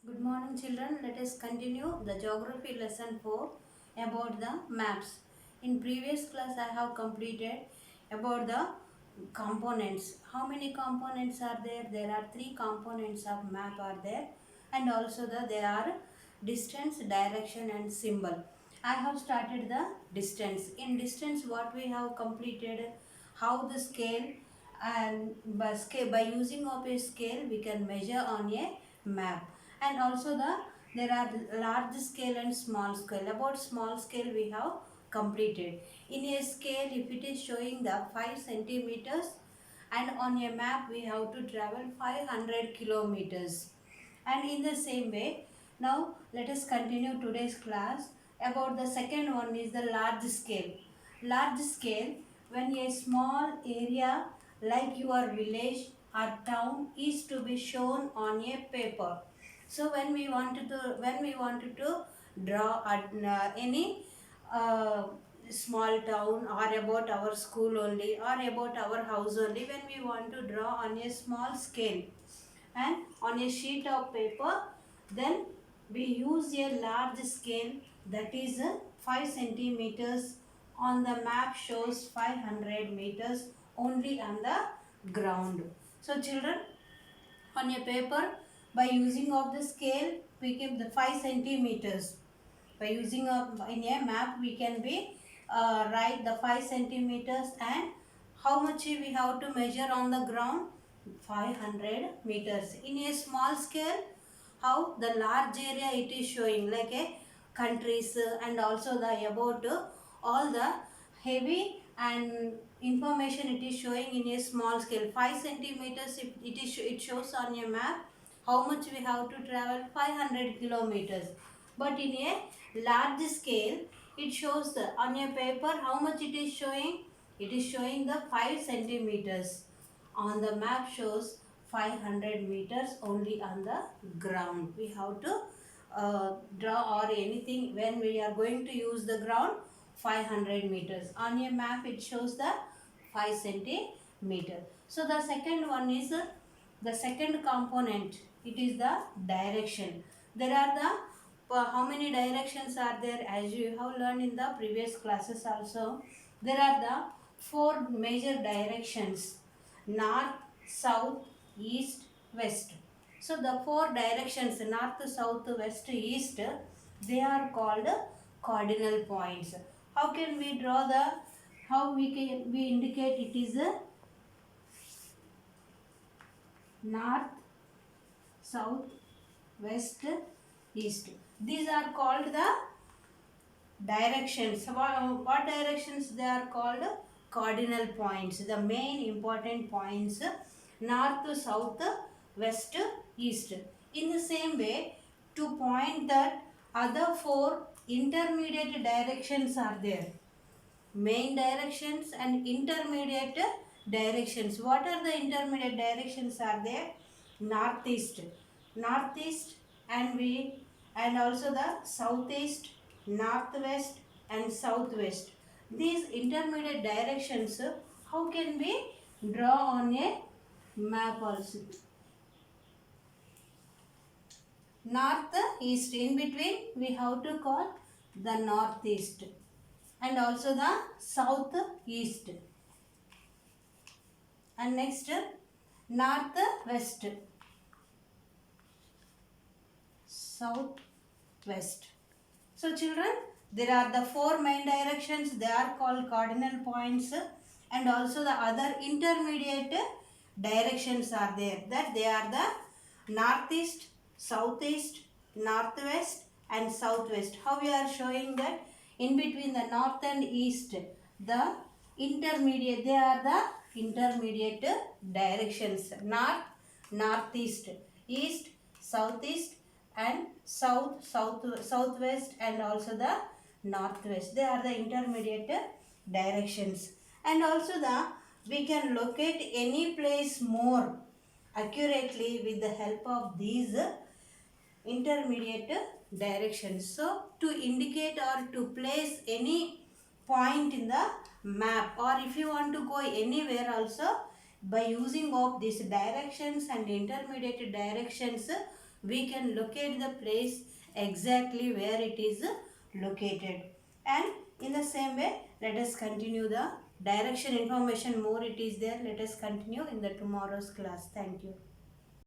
Good morning children. Let us continue the geography lesson 4 about the maps. In previous class I have completed about the components. How many components are there? There are three components of map are there, and also there are distance, direction and symbol. I have started the distance. In distance what we have completed, how the scale, and by using of a scale we can measure on a map. And also there are large scale and small scale. About small scale we have completed. In a scale, if it is showing the 5 centimeters, and on a map we have to travel 500 kilometers. And in the same way, now let us continue today's class. About the second one is the large scale. Large scale, when a small area like your village or town is to be shown on a paper. So when we wanted to draw any uh, small town, or about our school only, or about our house only, when we want to draw on a small scale and on a sheet of paper, then we use a large scale, that is 5 centimeters. On the map shows 500 meters only on the ground. So children, on a paper, by using of the scale we keep the 5 centimeters. By using of in a map we can be write the 5 centimeters, and how much we have to measure on the ground, 500 meters. In a small scale, how the large area it is showing, like a countries, and also the about all the heavy and information it is showing in a small scale. 5 centimeters, if it shows on a map how much we have to travel, 500 kilometers. But in a large scale it shows on a paper how much it is showing. It is showing the 5 centimeters. On the map shows 500 meters only on the ground. We have to draw or anything when we are going to use the ground, 500 meters. On a map it shows the 5 centimeter. So the second one is the second component. It is the direction. There are the how many directions are there, as you have learned in the previous classes also. There are the four major directions: north, south, east, west. So the four directions, north, south, west, east, they are called cardinal points. How can we draw the, how we indicate it is a north, south, west, east. These are called the directions. What directions they are called? Cardinal points. The main important points: north, south, west, east. In the same way, to point that other four intermediate directions are there. Main directions and intermediate directions. What are the intermediate directions are there? Northeast. Northeast, and also the southeast, northwest and southwest. These intermediate directions, how can we draw on a map also? North, east, in between we have to call the northeast, and also the southeast. And next, north, west, south, west. So children, there are the four main directions. They are called cardinal points, and also the other intermediate directions are there. That they are the northeast, southeast, northwest and southwest. How we are showing that? In between the north and east, the intermediate, they are the intermediate directions: north, northeast, east, southeast and southwest and also the northwest. They are the intermediate directions. And also we can locate any place more accurately with the help of these intermediate directions. So to indicate or to place any point in the map, or if you want to go anywhere also, by using of these directions and intermediate directions, we can locate the place exactly where it is located. And in the same way, let us continue the direction information more it is there. Let us continue in the tomorrow's class. Thank you.